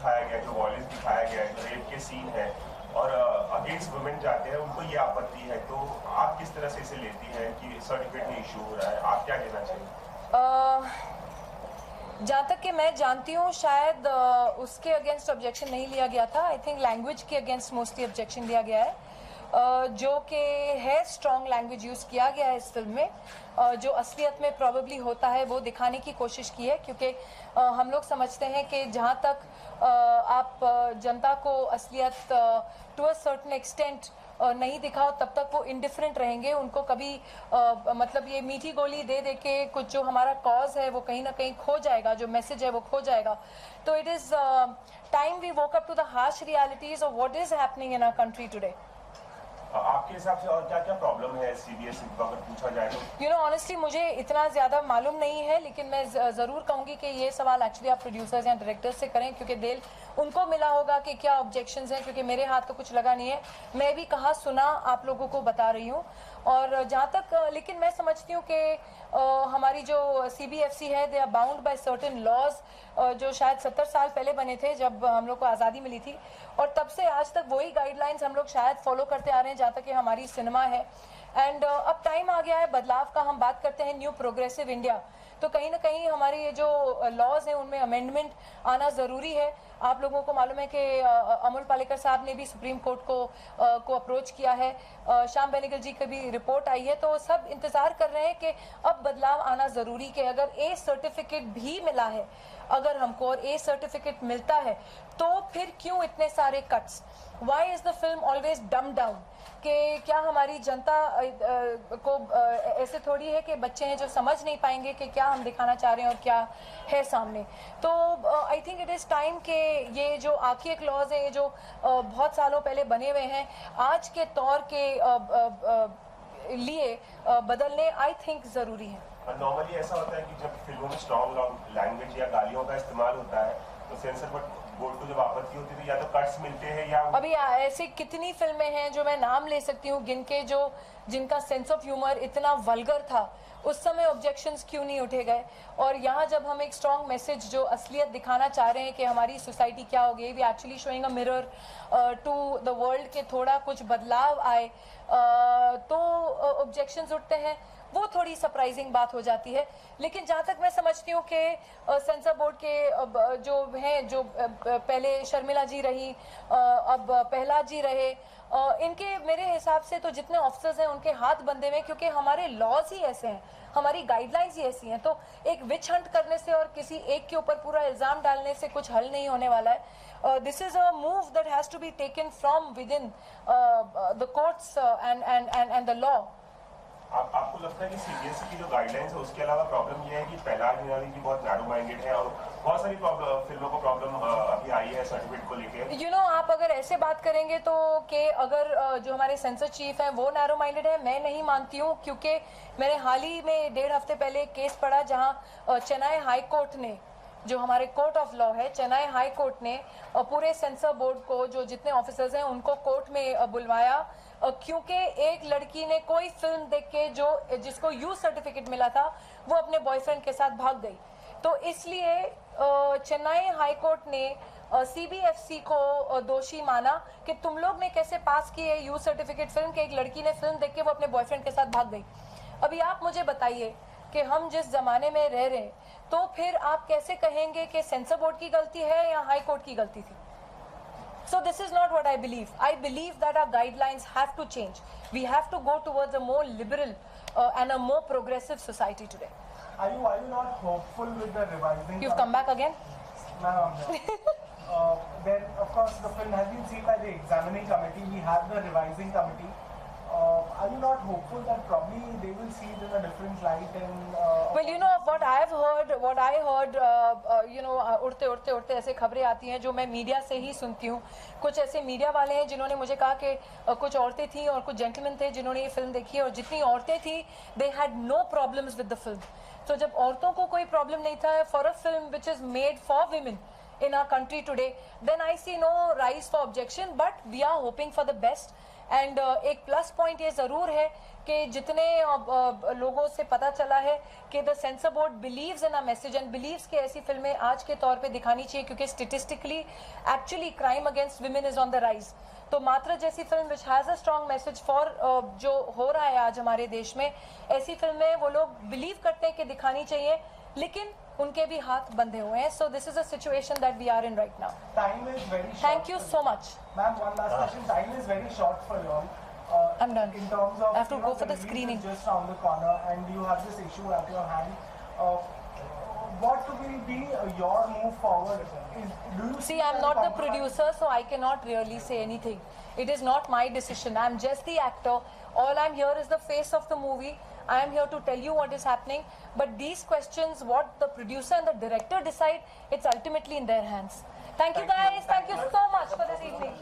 दिखाया गया है, जो वॉयलेंस दिखाया गया है, जो रेप के सीन है और अगेंस्ट वुमेन जाते हैं, उनको ये आपत्ति है, तो आप किस तरह से इसे लेती हैं कि सर्टिफिकेट में इशू हो रहा है, आप क्या कहना चाहिए? जहाँ तक कि मैं जानती हूँ शायद उसके अगेंस्ट ऑब्जेक्शन नहीं लिया गया था। आई थिंक लैंग्वेज के अगेंस्ट मोस्टली ऑब्जेक्शन लिया गया है, जो कि है स्ट्रॉन्ग लैंग्वेज यूज़ किया गया है इस फिल्म में, जो असलियत में प्रॉबेबली होता है वो दिखाने की कोशिश की है। क्योंकि हम लोग समझते हैं कि जहाँ तक आप जनता को असलियत टू अ सर्टेन एक्सटेंट नहीं दिखाओ तब तक वो इंडिफरेंट रहेंगे। उनको कभी मतलब ये मीठी गोली दे दे के कुछ जो हमारा कॉज है वो कहीं ना कहीं खो जाएगा, जो मैसेज है वो खो जाएगा। तो it is time we woke up to the harsh realities of what is happening in our country today. आपके हिसाब से और क्या क्या प्रॉब्लम है सीबीएसई को अगर पूछा जाए तो? यू नो ऑनेस्टली मुझे इतना ज़्यादा मालूम नहीं है, लेकिन मैं ज़रूर कहूँगी कि ये सवाल एक्चुअली आप प्रोड्यूसर्स या डायरेक्टर्स से करें, क्योंकि दिल उनको मिला होगा कि क्या ऑब्जेक्शंस हैं, क्योंकि मेरे हाथ तो कुछ लगा नहीं है। मैं भी कहा सुना आप लोगों को बता रही हूँ। और जहाँ तक लेकिन मैं समझती हूँ कि हमारी जो सीबीएफसी है, they are bound by certain laws जो शायद 70 साल पहले बने थे जब हम लोग को आज़ादी मिली थी, और तब से आज तक वही गाइडलाइंस हम लोग शायद फॉलो करते आ रहे हैं जहाँ तक कि हमारी सिनेमा है। एंड अब टाइम आ गया है बदलाव का। हम बात करते हैं न्यू प्रोग्रेसिव इंडिया, तो कहीं ना कहीं हमारे ये जो लॉज हैं उनमें अमेंडमेंट आना ज़रूरी है। आप लोगों को मालूम है कि अमोल पालेकर साहब ने भी सुप्रीम कोर्ट को अप्रोच किया है, श्याम बेनेगल जी की भी रिपोर्ट आई है। तो सब इंतज़ार कर रहे हैं कि अब बदलाव आना ज़रूरी, कि अगर ए सर्टिफिकेट भी मिला है, अगर हमको और ए सर्टिफिकेट मिलता है तो फिर क्यों इतने सारे cuts? Why is the film always dumb down? कि क्या हमारी जनता को ऐसे थोड़ी है कि बच्चे हैं जो समझ नहीं पाएंगे कि क्या हम दिखाना चाह रहे हैं और क्या है सामने? तो I think it is time कि ये जो आर्किक लॉज हैं, ये जो बहुत सालों पहले बने हुए हैं, आज के तौर के लिए बदलने आई थिंक ज़रूरी है। नॉर्मली ऐसा होता है कि जब फिल्मों में स्ट्रॉन्ग लैंग्वेज या गालियों का इस्तेमाल होता है तो सेंसर बोर्ड को जब आपत्ति होती है या तो कट्स मिलते हैं या अभी ऐसे कितनी फिल्में हैं जो मैं नाम ले सकती हूँ गिन के, जो जिनका सेंस ऑफ ह्यूमर इतना वल्गर था, उस समय ऑब्जेक्शंस क्यों नहीं उठे गए? और यहाँ जब हम एक स्ट्रॉन्ग मैसेज जो असलियत दिखाना चाह रहे हैं कि हमारी सोसाइटी क्या हो गई, we actually showing a mirror to the world के थोड़ा कुछ बदलाव आए, तो ऑब्जेक्शंस उठते हैं। वो थोड़ी सरप्राइजिंग बात हो जाती है। लेकिन जहाँ तक मैं समझती हूँ कि सेंसर बोर्ड के जो हैं, जो पहले शर्मिला जी रही, अब प्रहलाद जी रहे, इनके मेरे हिसाब से तो जितने ऑफिसर्स हैं उनके हाथ बंधे हुए हैं, क्योंकि हमारे लॉज ही ऐसे हैं, हमारी गाइडलाइंस ही ऐसी हैं। तो एक विच हंट करने से और किसी एक के ऊपर पूरा इल्ज़ाम डालने से कुछ हल नहीं होने वाला है। This is a move that has to be taken from within the courts and the law. आपको लगता है कि सीबीएसई की जो गाइडलाइंस है उसके अलावा प्रॉब्लम ये है कि प्रहलाद निराली जी बहुत नैरो माइंडेड है और बहुत सारी फिल्मों को प्रॉब्लम अभी आई है सर्टिफिकेट को लेके? यू नो आप अगर ऐसे बात करेंगे तो कि अगर जो हमारे सेंसर चीफ हैं वो नैरो माइंडेड है, मैं नहीं मानती हूँ। क्योंकि मैंने हाल ही में 1.5 हफ्ते पहले एक केस पढ़ा जहाँ चेन्नई हाई कोर्ट ने, जो हमारे कोर्ट ऑफ लॉ है, चेन्नई हाई कोर्ट ने पूरे सेंसर बोर्ड को, जो जितने ऑफिसर्स हैं उनको कोर्ट में बुलवाया, क्योंकि एक लड़की ने कोई फिल्म देख के जिसको यू सर्टिफिकेट मिला था वो अपने बॉयफ्रेंड के साथ भाग गई। तो इसलिए चेन्नई हाई कोर्ट ने सीबीएफसी को दोषी माना कि तुम लोग ने कैसे पास की है यू सर्टिफिकेट फिल्म कि एक लड़की ने फिल्म देख के वो अपने बॉयफ्रेंड के साथ भाग गई। अभी आप मुझे बताइए कि हम जिस जमाने में रह रहे हैं, तो फिर आप कैसे कहेंगे कि सेंसर बोर्ड की गलती है या हाई कोर्ट की गलती थी? So this is not what I believe. I believe that our guidelines have to change. We have to go towards a more liberal and a more progressive society today. Are you not hopeful with the revising? You've come back again? No. Then of course the film has been seen by the examining committee. We have the revising committee. Are you not hopeful that probably they will see it in a different light? And well, you know what I heard, you know, उड़ते ऐसे खबरें आती हैं जो मैं media से ही सुनती हूँ। कुछ ऐसे मीडिया वाले हैं जिन्होंने मुझे कहा कि कुछ औरतें थी और कुछ जेंटलमैन थे जिन्होंने ये फिल्म देखी, और जितनी औरतें थी they had no problems with the film. तो जब औरतों को कोई प्रॉब्लम नहीं था for a film which is made for women in our country today, then I see no rise for objection, but we are hoping for the best. And एक plus point ये ज़रूर है कि जितने लोगों से पता चला है कि the censor board believes in a message and believes कि ऐसी फिल्में आज के तौर पे दिखानी चाहिए, क्योंकि statistically actually crime against women is on the rise. तो मात्र जैसी film which has a strong message for जो हो रहा है आज हमारे देश में, ऐसी फिल्में वो लोग बिलीव करते हैं कि दिखानी चाहिए, लेकिन उनके भी हाथ बंधे हुए हैं। So this is a situation that we are in right now. Time is very short. Thank you so much. Ma'am, one last question. Time is very short for you all. I'm done. In terms of I have to you go know, for the release is screening. just around the corner, and you have this issue at your hand. What will be your move forward? Do you See, I'm not the producer, so I cannot really say anything. It is not my decision. I'm just the actor. All I'm here is the face of the movie. I am here to tell you what is happening. But these questions, what the producer and the director decide, it's ultimately in their hands. Thank you guys. Thank you so much for this evening.